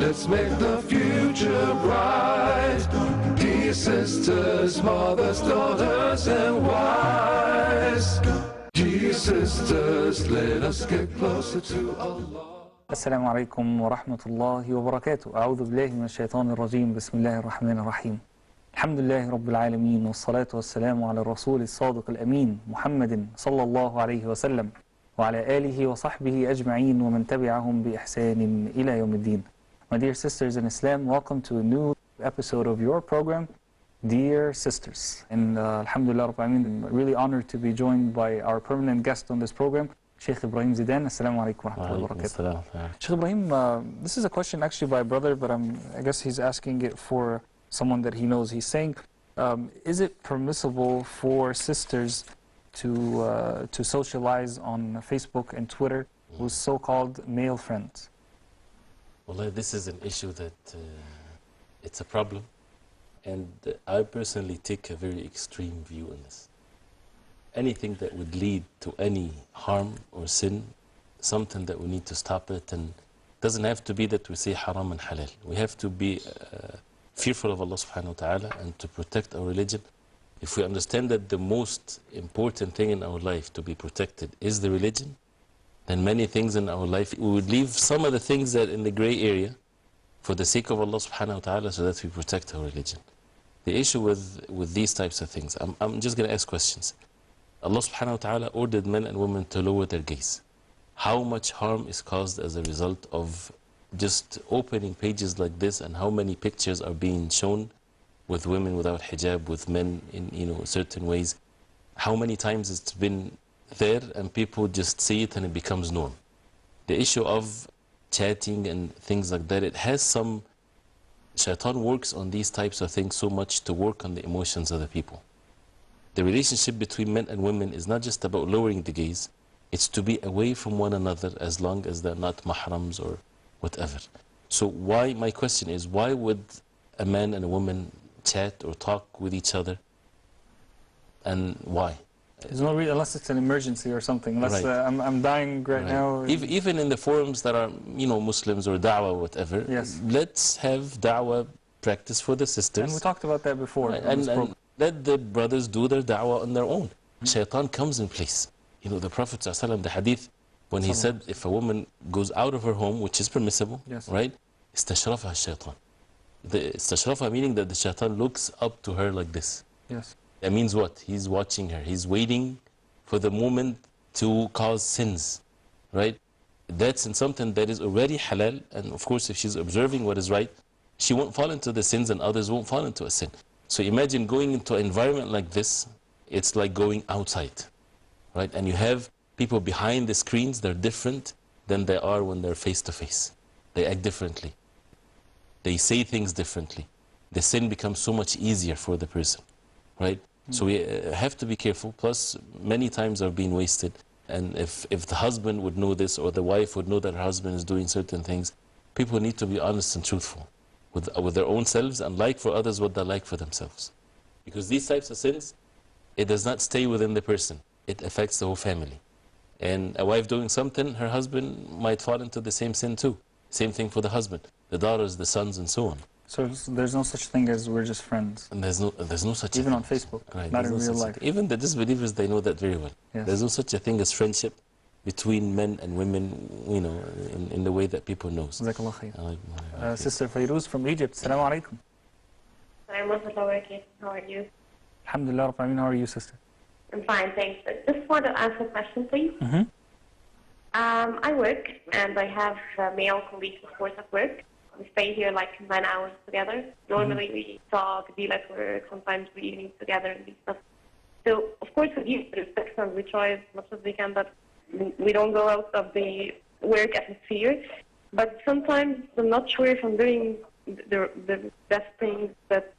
Let's make the future bright. Dear sisters, mothers, daughters, and wives. Dear sisters, let us get closer to Allah. السلام عليكم ورحمة الله وبركاته. أعوذ بالله من الشيطان الرجيم. بسم الله الرحمن الرحيم. الحمد لله رب العالمين، والصلاة والسلام على الرسول الصادق الأمين محمد صلى الله عليه وسلم وعلى آله وصحبه أجمعين ومن تبعهم بإحسان إلى يوم الدين. My dear sisters in Islam, welcome to a new episode of your program, Dear Sisters. And Alhamdulillah Rabbil Alameen, I'm really honored to be joined by our permanent guest on this program, Sheikh Ibrahim Zidan. Assalamu alaikum wa rahmatullahi wa barakatuh. Sheikh Ibrahim, this is a question actually by a brother, but I guess he's asking it for someone that he knows. He's saying, is it permissible for sisters to socialize on Facebook and Twitter with so-called male friends? Well, this is an issue that it's a problem, and I personally take a very extreme view on this. Anything that would lead to any harm or sin, something that we need to stop it, and it doesn't have to be that we say haram and halal. We have to be fearful of Allah subhanahu wa ta'ala and to protect our religion. If we understand that the most important thing in our life to be protected is the religion, then many things in our life, we would leave some of the things that in the gray area for the sake of Allah subhanahu wa ta'ala so that we protect our religion. The issue with these types of things, I'm just going to ask questions. Allah subhanahu wa ta'ala ordered men and women to lower their gaze. How much harm is caused as a result of just opening pages like this, and how many pictures are being shown with women without hijab, with men in certain ways? How many times it's been there and people just see it and it becomes norm? The issue of chatting and things like that, it has some, shaitan works on these types of things so much to work on the emotions of the people. The relationship between men and women is not just about lowering the gaze, it's to be away from one another as long as they're not mahrams or whatever. So my question is, why would a man and a woman chat or talk with each other, and why? There's no reason, unless it's an emergency or something, unless right. I'm dying right now. Even in the forums that are, Muslims or da'wah or whatever, yes. Let's have da'wah practice for the sisters. And we talked about that before. Right. And let the brothers do their da'wah on their own. Shaitan comes in place. The Prophet ﷺ, the hadith, when he said if a woman goes out of her home, which is permissible, yes. right? Istashrafaha shaitan. The istashrafa meaning that the shaitan looks up to her like this. Yes. That means what? He's watching her. He's waiting for the moment to cause sins, right? That's in something that is already halal, and of course if she's observing what is right, she won't fall into the sins and others won't fall into a sin. So imagine going into an environment like this, it's like going outside, right? And you have people behind the screens, they're different than they are when they're face to face. They act differently. They say things differently. The sin becomes so much easier for the person, right? So we have to be careful. Plus, many times are being wasted. And if the husband would know this, or the wife would know that her husband is doing certain things, people need to be honest and truthful with their own selves, and like for others what they like for themselves. Because these types of sins, it does not stay within the person. It affects the whole family. And a wife doing something, her husband might fall into the same sin too. Same thing for the husband, the daughters, the sons, and so on. So there's no such thing as we're just friends. And there's no such even a thing. On Facebook, right, not in real life. Even the disbelievers, they know that very well. Yes. There's no such a thing as friendship between men and women, in the way that people know. Jazakallah khair. Sister Fairuz from Egypt. Assalamu alaikum. How are you? Alhamdulillah Rabbil Alameen. How are you, sister? I'm fine, thanks. I just want to ask a question, please. I work, and I have male colleagues, of course, at work. We stay here like 9 hours together. Normally we talk, deal at work, sometimes we eat together and stuff. So, of course, we give respect and we try as much as we can, but we don't go out of the work atmosphere. But sometimes I'm not sure if I'm doing the best things that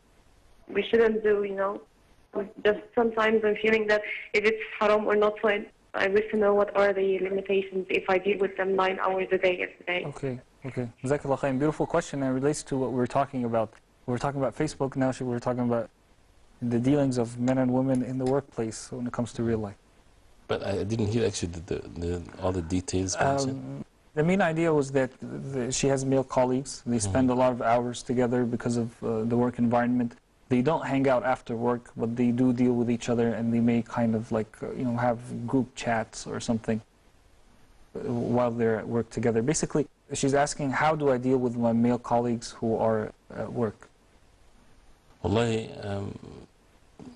we shouldn't do, Just sometimes I'm feeling that if it's haram or not, so I wish to know what are the limitations if I deal with them 9 hours a day every day. Okay. Jazakallah khair. Beautiful question, and it relates to what we were talking about. We were talking about Facebook, now we were talking about the dealings of men and women in the workplace when it comes to real life. But I didn't hear actually all the details. The main idea was that she has male colleagues. They spend a lot of hours together because of the work environment. They don't hang out after work, but they do deal with each other, and they may kind of like, have group chats or something while they're at work together. Basically, she's asking, how do I deal with my male colleagues who are at work? Wallahi,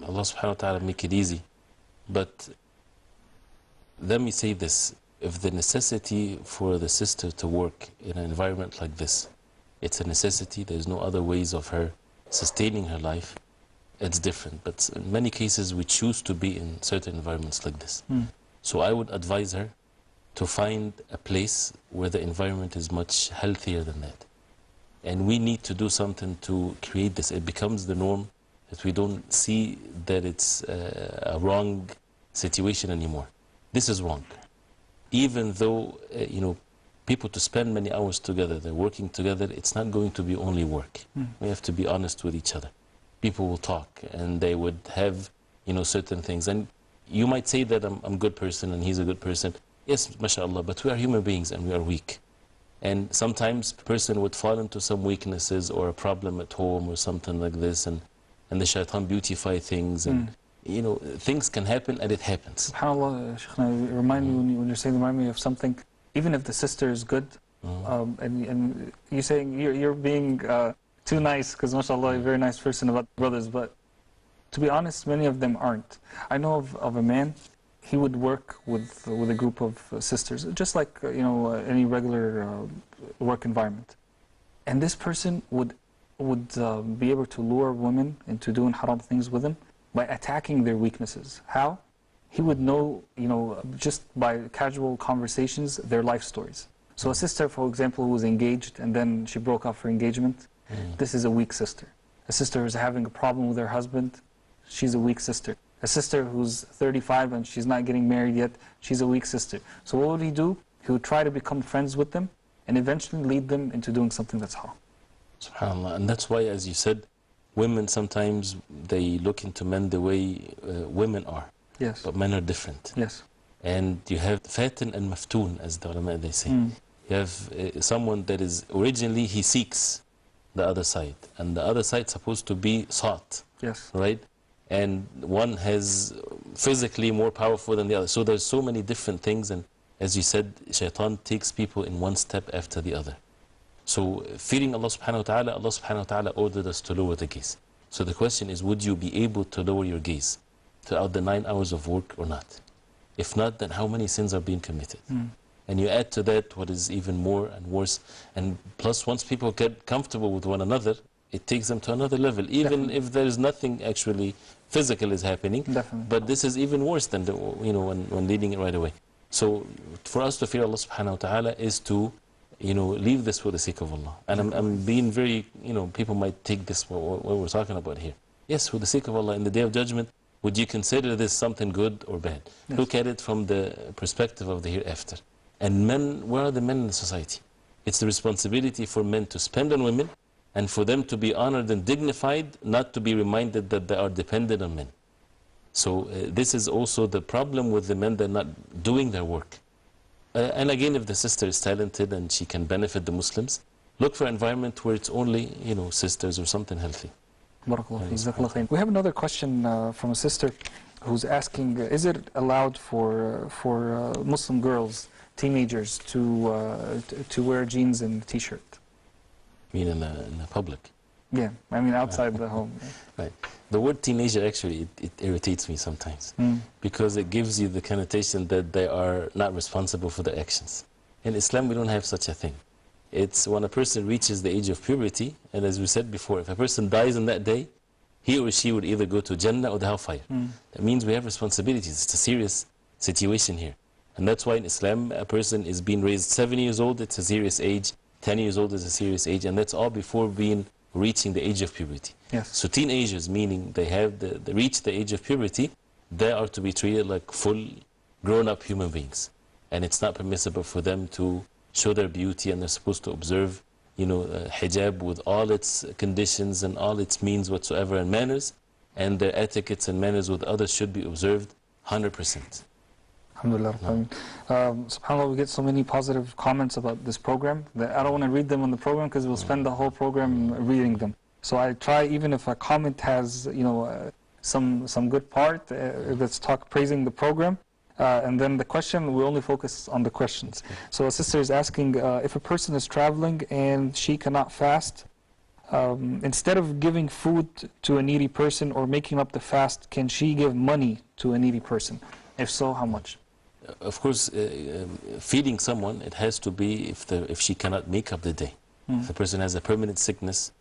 Allah subhanahu wa ta'ala make it easy. But let me say this. If the necessity for the sister to work in an environment like this, it's a necessity, there's no other ways of her sustaining her life, it's different. But in many cases we choose to be in certain environments like this. So I would advise her to find a place where the environment is much healthier than that. And we need to do something to create this. It becomes the norm that we don't see that it's a wrong situation anymore. This is wrong. Even though, people to spend many hours together, they're working together, it's not going to be only work. We have to be honest with each other. People will talk and they would have, certain things. And you might say that I'm a good person and he's a good person. Yes, mashallah, but we are human beings and we are weak. And sometimes a person would fall into some weaknesses or a problem at home or something like this, and the shaitan beautify things, and things can happen, and it happens. SubhanAllah, Shaykhna, when you're saying, remind me of something. Even if the sister is good, and you're saying you're being too nice, because mashallah, you're a very nice person about brothers, but to be honest, many of them aren't. I know of a man, he would work with a group of sisters, just like any regular work environment. And this person would be able to lure women into doing haram things with him by attacking their weaknesses. How? He would know, just by casual conversations, their life stories. So a sister, for example, who was engaged and then she broke off her engagement, this is a weak sister. A sister who's having a problem with her husband, she's a weak sister. A sister who's 35 and she's not getting married yet, she's a weak sister. So what would he do? He would try to become friends with them and eventually lead them into doing something that's haram. SubhanAllah. And that's why, as you said, women sometimes, they look into men the way women are. Yes. But men are different. Yes. And you have fatin and maftoon, as the ulama they say. You have someone that is originally, he seeks the other side. And the other side is supposed to be sought. Yes. Right? And one has physically more powerful than the other. So there's so many different things, and as you said, shaitan takes people in one step after the other. So fearing Allah subhanahu wa ta'ala ordered us to lower the gaze. So the question is, would you be able to lower your gaze throughout the 9 hours of work or not? If not, then how many sins are being committed? And you add to that what is even more and worse. And plus, once people get comfortable with one another, it takes them to another level, even if there is nothing actually physical is happening. But this is even worse than when leading it right away. So for us to fear Allah subhanahu wa ta'ala is to leave this for the sake of Allah. And I'm being very, people might take this what we're talking about here. Yes, for the sake of Allah, in the Day of Judgment, would you consider this something good or bad? Yes. Look at it from the perspective of the hereafter. And men, where are the men in the society? It's the responsibility for men to spend on women, and for them to be honored and dignified, not to be reminded that they are dependent on men. So this is also the problem with the men that are not doing their work. And again, if the sister is talented and she can benefit the Muslims, look for an environment where it's only, sisters or something healthy. Barakallah. We have another question from a sister who's asking, is it allowed for Muslim girls, teenagers, to wear jeans and t-shirt? You mean in the public? Yeah, I mean outside the home. Right. The word teenager, actually, it irritates me sometimes. Because it gives you the connotation that they are not responsible for their actions. In Islam, we don't have such a thing. It's when a person reaches the age of puberty, and as we said before, if a person dies on that day, he or she would either go to Jannah or the hellfire. That means we have responsibilities. It's a serious situation here. And that's why in Islam, a person is being raised 7 years old, it's a serious age. 10 years old is a serious age, and that's all before reaching the age of puberty. Yes. So teenagers, meaning they have they reach the age of puberty, they are to be treated like full grown-up human beings. And it's not permissible for them to show their beauty, and they're supposed to observe, hijab with all its conditions and all its means whatsoever and manners, and their etiquettes and manners with others should be observed 100%. Alhamdulillah. SubhanAllah, we get so many positive comments about this program that I don't want to read them on the program because we'll spend the whole program reading them. So I try, even if a comment has, some good part, let's talk praising the program. And then the question, we only focus on the questions. So a sister is asking, if a person is traveling and she cannot fast, instead of giving food to a needy person or making up the fast, can she give money to a needy person? If so, how much? Of course, feeding someone, it has to be if she cannot make up the day. If the person has a permanent sickness,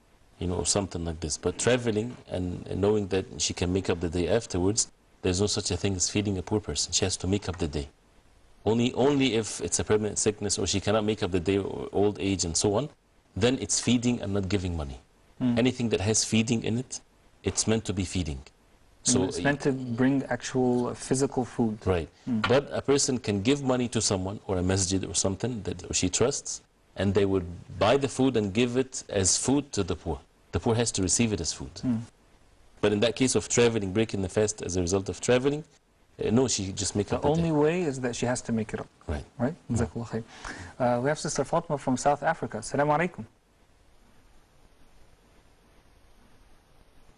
or something like this. But traveling and knowing that she can make up the day afterwards, there's no such a thing as feeding a poor person. She has to make up the day. Only if it's a permanent sickness or she cannot make up the day or old age and so on, then it's feeding and not giving money. Anything that has feeding in it, it's meant to be feeding. So it's meant to bring actual physical food. Right. But a person can give money to someone or a masjid or something that she trusts, and they would buy the food and give it as food to the poor. The poor has to receive it as food. But in that case of traveling, breaking the fast as a result of traveling, no, she just make up the day. The only way is that she has to make it up. Right. Right? Jazakallah khair. We have Sister Fatima from South Africa. Assalamu alaikum.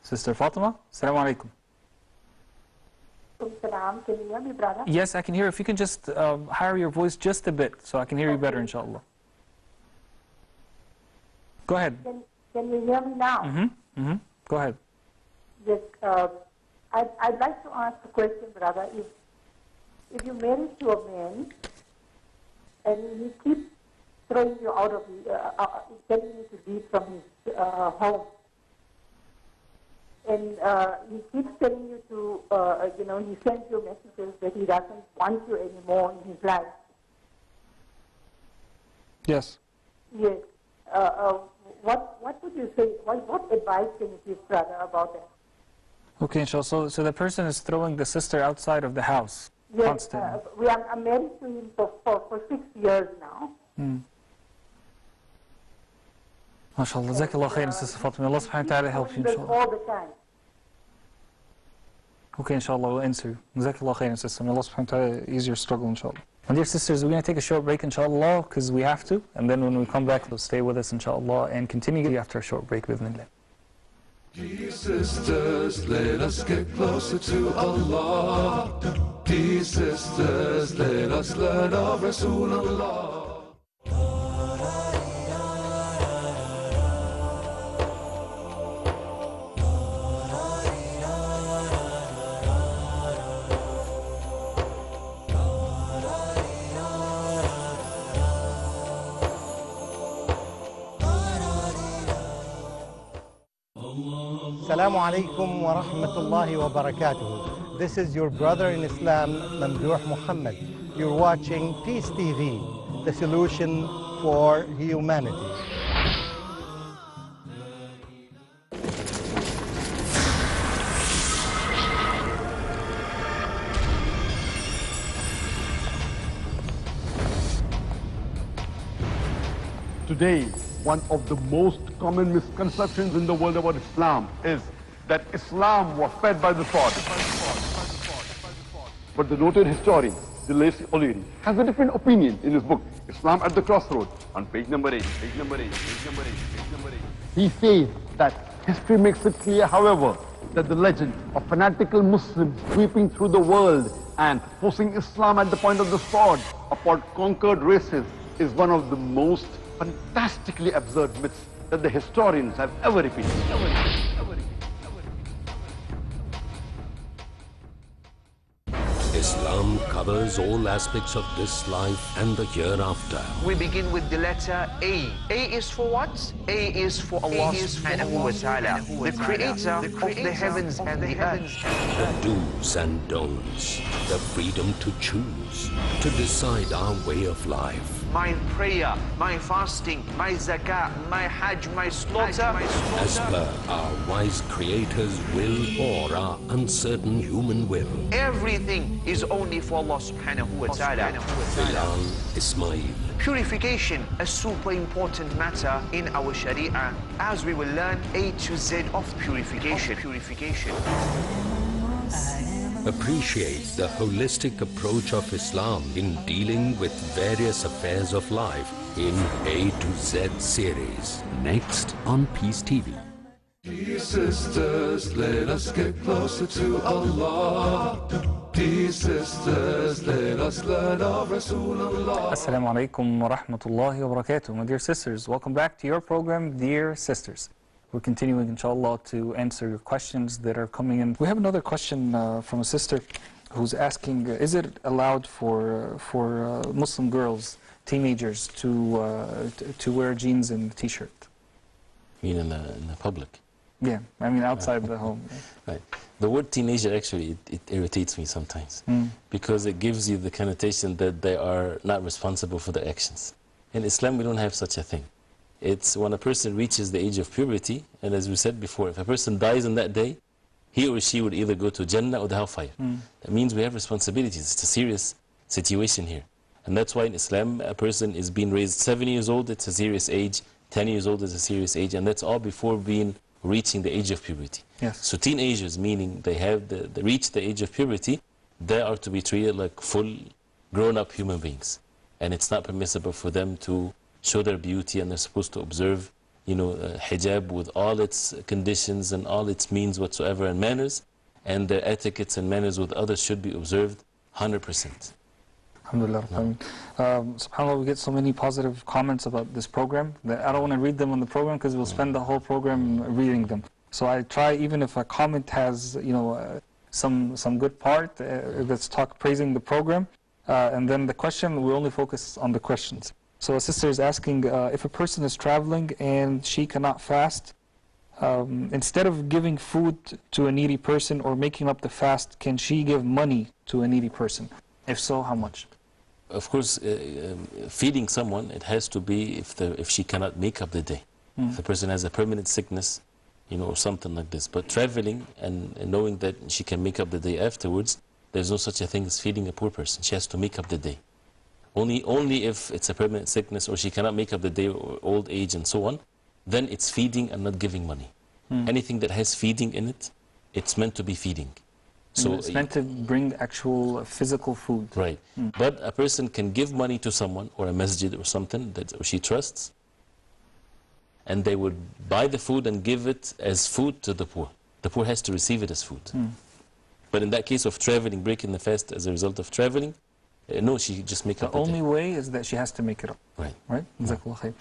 Sister Fatima, assalamu alaikum. Salam. Can you hear me, brother? Yes, I can hear. If you can just higher your voice just a bit so I can hear you better, inshallah. Go ahead. Can you hear me now? Go ahead. Yes. I'd like to ask a question, brother. If you're married to a man and he keeps throwing you out of, telling you to leave from his home, and he keeps telling you to, he sends you messages that he doesn't want you anymore in his life. Yes. Yes. What would you say? What advice can you give, brother, about that? Okay, inshallah. So the person is throwing the sister outside of the house constantly. I'm married to him for 6 years now. MashaAllah. Jazakallah khairan, Sister Fatima. Allah subhanahu wa ta'ala help you, inshallah. All the time. Okay, inshallah, we'll answer you. Jazakallah khairan, Sister. May Allah subhanahu wa ta'ala ease your struggle, inshallah. And dear sisters, we're going to take a short break, inshallah, because we have to. And then when we come back, they'll stay with us, inshallah, and continue after a short break, bismillah. Dear sisters, let us get closer to Allah. Dear sisters, let us learn of Rasulullah. Assalamu alaikum wa rahmatullahi wa barakatuh. This is your brother in Islam, Mamdouh Muhammad. You're watching Peace TV, the solution for humanity. Today, one of the most common misconceptions in the world about Islam is that Islam was fed by the sword. But the noted historian, Delesi O'Leary, has a different opinion in his book, Islam at the Crossroads, on page number 8. He says that history makes it clear, however, that the legend of fanatical Muslims sweeping through the world and forcing Islam at the point of the sword upon conquered races is one of the most fantastically absurd myths that the historians have ever repeated. Islam covers all aspects of this life and the hereafter. We begin with the letter A. A is for what? A is for Allah subhanahu wa ta'ala, the creator of the heavens and the earth. The do's and don'ts, the freedom to choose, to decide our way of life. My prayer, my fasting, my zakah, my hajj, my slaughter. As per our wise creator's will or our uncertain human will. Everything is only for Allah subhanahu wa ta'ala. Bilal Ismail. Purification, a super important matter in our Sharia, as we will learn A to Z of purification. Appreciate the holistic approach of Islam in dealing with various affairs of life in A to Z series. Next on Peace TV. Dear sisters, let us get closer to Allah. Dear sisters, let us learn of Rasulullah. Assalamu alaikum wa rahmatullahi wa barakatuh. My dear sisters, welcome back to your program, Dear Sisters. We're continuing, inshallah, to answer your questions that are coming in. We have another question from a sister who's asking, is it allowed for Muslim girls, teenagers, to wear jeans and t-shirt? You mean in the public? Yeah, I mean outside the home. Right. The word teenager actually, it irritates me sometimes because it gives you the connotation that they are not responsible for their actions. In Islam, we don't have such a thing. It's when a person reaches the age of puberty, and as we said before, if a person dies on that day, he or she would either go to Jannah or the hellfire. That means we have responsibilities. It's a serious situation here. And that's why in Islam, a person is being raised 7 years old, it's a serious age, 10 years old is a serious age, and that's all before reaching the age of puberty. Yes. So teenagers, meaning they have reached the age of puberty, they are to be treated like full grown-up human beings. And it's not permissible for them to show their beauty, and they're supposed to observe, hijab with all its conditions and all its means whatsoever and manners, and their etiquettes and manners with others should be observed 100%. Alhamdulillah. SubhanAllah, we get so many positive comments about this program that I don't want to read them on the program because we'll spend the whole program reading them. So I try, even if a comment has, some good part, let's talk praising the program, and then the question, we only focus on the questions. So a sister is asking, if a person is traveling and she cannot fast, instead of giving food to a needy person or making up the fast, can she give money to a needy person? If so, how much? Of course, feeding someone, it has to be if she cannot make up the day. If the person has a permanent sickness, or something like this. But traveling and knowing that she can make up the day afterwards, there's no such a thing as feeding a poor person. She has to make up the day. Only if it's a permanent sickness or she cannot make up the day or old age and so on, then it's feeding and not giving money. Anything that has feeding in it, it's meant to be feeding. So it's meant to bring actual physical food. Right. But a person can give money to someone or a masjid or something that she trusts, and they would buy the food and give it as food to the poor. The poor has to receive it as food. But in that case of traveling, breaking the fast as a result of traveling, no, she just make up the day. The only way is that she has to make it up. Right. Right? Jazakallah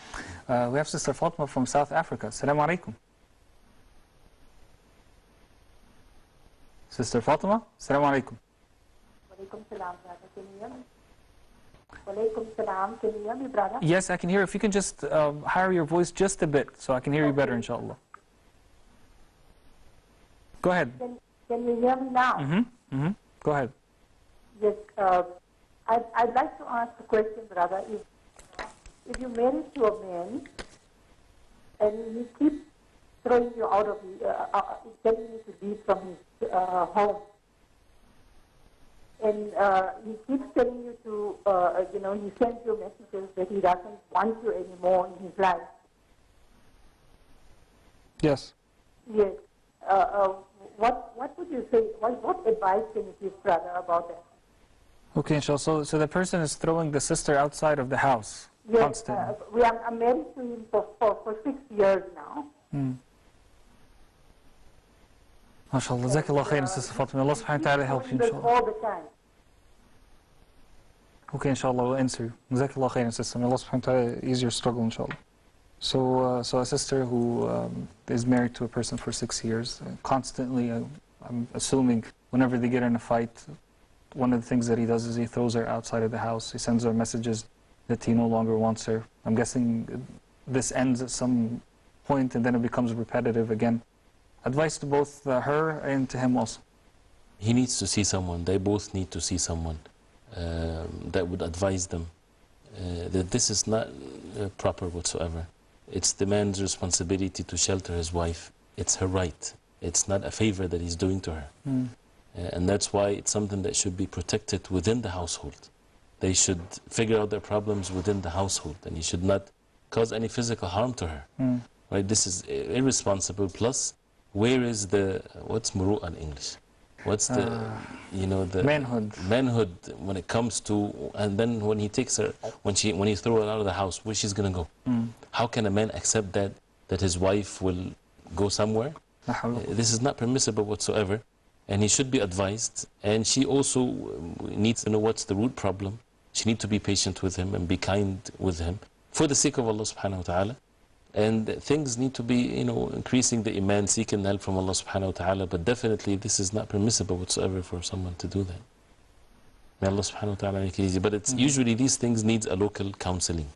khair. We have Sister Fatima from South Africa. Assalamu alaikum. Sister Fatima, assalamu alaikum. Walaikum salam, brother. Can you hear me? Walaikum salam. Can you hear me, brother? Yes, I can hear. If you can just higher your voice just a bit so I can hear you better, inshallah. Go ahead. Can you hear me now? Go ahead. Yes. I'd like to ask a question, brother. If you're married to a man and he keeps throwing you out of telling you to leave from his home, and he keeps telling you to, he sends you messages that he doesn't want you anymore in his life. Yes. Yes. What would you say? What advice can you give, brother, about that? Okay, inshallah. So the person is throwing the sister outside of the house constantly. I'm married to him for 6 years now. MashaAllah. Jazakallah khairan, Sister Fatima. Allah subhanahu wa ta'ala help you, inshallah. All the time. Okay, inshallah, we'll answer you. Jazakallah khairan, Sister. May Allah subhanahu wa ta'ala ease your struggle, inshallah. So a sister who is married to a person for 6 years, constantly, I'm assuming, whenever they get in a fight, one of the things that he does is he throws her outside of the house. He sends her messages that he no longer wants her. I'm guessing this ends at some point and then it becomes repetitive again. Advice to both her and to him also. He needs to see someone. They both need to see someone that would advise them that this is not proper whatsoever. It's the man's responsibility to shelter his wife. It's her right. It's not a favor that he's doing to her. And that's why it's something that should be protected within the household. They should figure out their problems within the household, and he should not cause any physical harm to her. Right? This is irresponsible. Plus, where is what's muru'ah in English? What's the, you know, the manhood when it comes to, and then when he takes her, when he throws her out of the house, where she's gonna go? How can a man accept that his wife will go somewhere? This is not permissible whatsoever, and he should be advised. And she also needs to know what's the root problem. She needs to be patient with him and be kind with him for the sake of Allah subhanahu wa ta'ala. And things need to be, you know, increasing the iman, seeking help from Allah subhanahu wa ta'ala. But definitely this is not permissible whatsoever for someone to do that. May Allah subhanahu wa ta'ala make it easy. But it's usually these things needs a local counseling.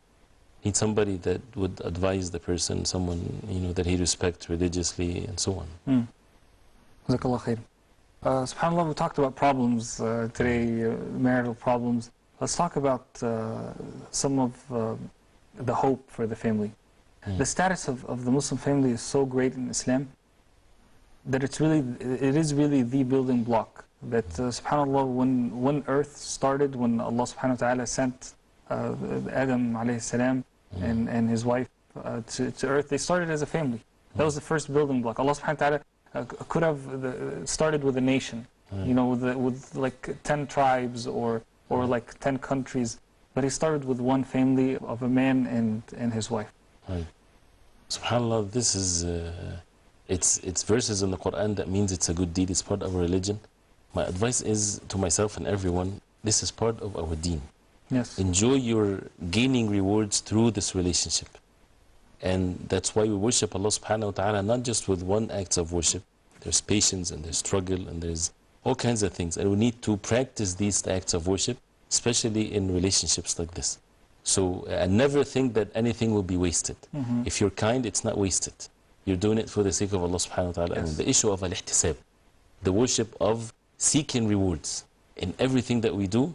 Need somebody that would advise the person, someone, you know, that he respects religiously and so on. Jazakallah khair. SubhanAllah, we talked about problems today, marital problems. Let's talk about some of the hope for the family. The status of the Muslim family is so great in Islam that it is really the building block. That SubhanAllah, when earth started, when Allah subhanahu wa ta'ala sent Adam alayhi salam and his wife to earth, they started as a family. That was the first building block. Allah subhanahu wa ta'ala could have started with a nation, you know, with like 10 tribes or like 10 countries, but he started with one family of a man and his wife. Right. SubhanAllah, this is, it's verses in the Quran that means it's a good deed, it's part of our religion. My advice is to myself and everyone, this is part of our deen. Yes. Enjoy your gaining rewards through this relationship. And that's why we worship Allah subhanahu wa ta'ala, not just with one act of worship. There's patience and there's struggle and there's all kinds of things. And we need to practice these acts of worship, especially in relationships like this. So I never think that anything will be wasted. If you're kind, it's not wasted. You're doing it for the sake of Allah subhanahu wa ta'ala. And the issue of al-ihtisab, the worship of seeking rewards in everything that we do.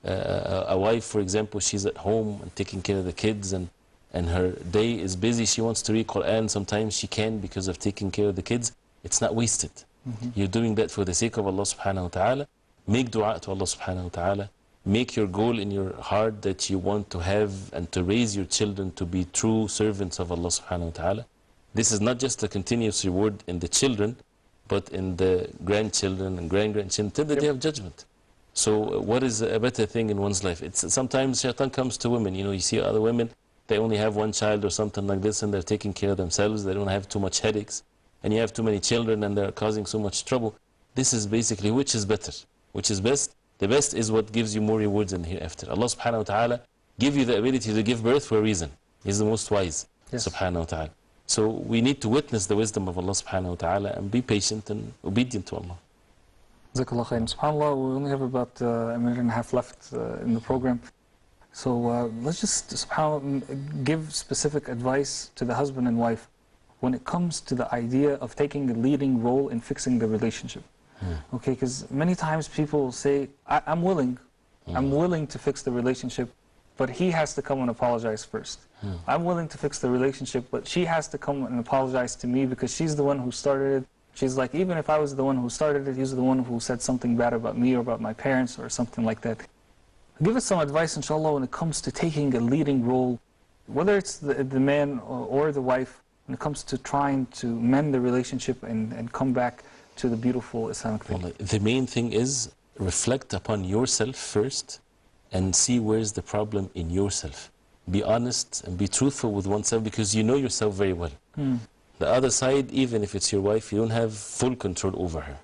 A wife, for example, she's at home and taking care of the kids and her day is busy. She wants to read Quran. Sometimes she can because of taking care of the kids. It's not wasted. You're doing that for the sake of Allah subhanahu wa ta'ala. Make dua to Allah subhanahu wa ta'ala. Make your goal in your heart that you want to have and to raise your children to be true servants of Allah subhanahu wa ta'ala. This is not just a continuous reward in the children, but in the grandchildren and grandchildren till the day of judgment. So what is a better thing in one's life? It's sometimes shaitan comes to women. You know, you see other women, they only have one child or something like this and they're taking care of themselves. They don't have too much headaches. And you have too many children and they're causing so much trouble. This is basically which is better, which is best. The best is what gives you more rewards in the hereafter. Allah subhanahu wa ta'ala give you the ability to give birth for a reason. He's the most wise, subhanahu wa ta'ala. So we need to witness the wisdom of Allah subhanahu wa ta'ala and be patient and obedient to Allah. Jazakallah khair. SubhanAllah, we only have about a minute and a half left in the program. So let's just, SubhanAllah, give specific advice to the husband and wife when it comes to the idea of taking a leading role in fixing the relationship. Okay, because many times people say, I'm willing to fix the relationship, but he has to come and apologize first. I'm willing to fix the relationship, but she has to come and apologize to me because she's the one who started it. She's like, even if I was the one who started it, he's the one who said something bad about me or about my parents or something like that. Give us some advice, inshallah, when it comes to taking a leading role, whether it's the man or the wife, when it comes to trying to mend the relationship and come back to the beautiful Islamic faith. Well, the main thing is reflect upon yourself first and see where's the problem in yourself. Be honest and be truthful with oneself because you know yourself very well. The other side, even if it's your wife, you don't have full control over her.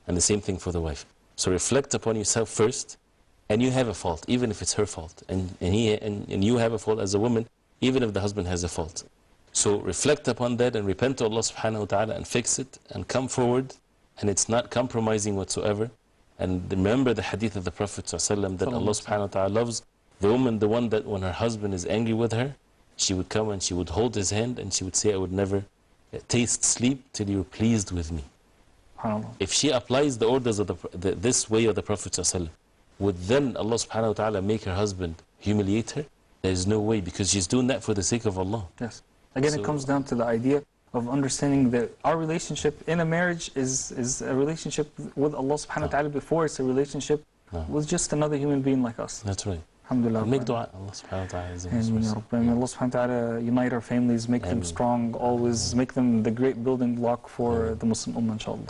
And the same thing for the wife. So reflect upon yourself first, and you have a fault, even if it's her fault. And you have a fault as a woman, even if the husband has a fault. So reflect upon that and repent to Allah subhanahu wa ta'ala and fix it and come forward. And it's not compromising whatsoever. And remember the hadith of the Prophet ﷺ that Allah subhanahu wa ta'ala loves the woman, the one that when her husband is angry with her, she would come and she would hold his hand and she would say, I would never taste sleep till you're pleased with me. If she applies the orders of this way of the Prophet ﷺ, would then Allah subhanahu wa ta'ala make her husband humiliate her? There is no way, because she's doing that for the sake of Allah. Yes. Again, it comes down to the idea of understanding that our relationship in a marriage is a relationship with Allah subhanahu wa ta'ala before it's a relationship with just another human being like us. That's right. Alhamdulillah. Make dua. Allah subhanahu wa ta'ala is in Ameen, Ya Rabbi. May Allah subhanahu wa ta'ala unite our families, make them strong, always make them the great building block for the Muslim Ummah, inshallah.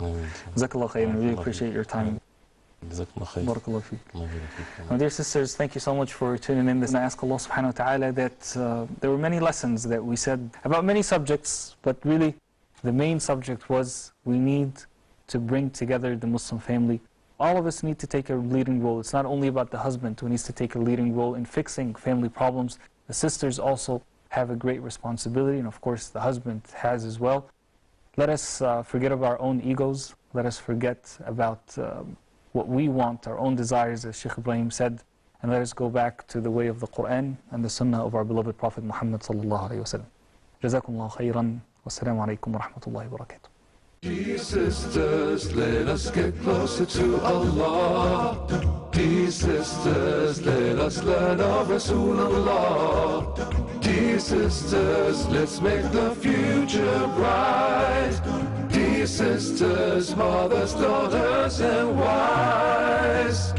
Jazakallah khairan. I really appreciate your time. Barakallah feek. My dear sisters, thank you so much for tuning in. And I ask Allah subhanahu wa ta'ala that there were many lessons that we said about many subjects, but really the main subject was we need to bring together the Muslim family. All of us need to take a leading role. It's not only about the husband who needs to take a leading role in fixing family problems. The sisters also have a great responsibility, and of course the husband has as well. Let us forget about our own egos. Let us forget about what we want, our own desires, as Sheikh Ibrahim said, and let us go back to the way of the Quran and the Sunnah of our beloved Prophet Muhammad sallallahu alayhi wa sallam. Jazakumullah khairan. Wassalamu alaikum wa rahmatullahi wa barakatuh. Dear sisters, let us get closer to Allah. Dear sisters, let us learn of Rasulullah. Dear sisters, let's make the future bright. Dear sisters, mothers, daughters, and wives.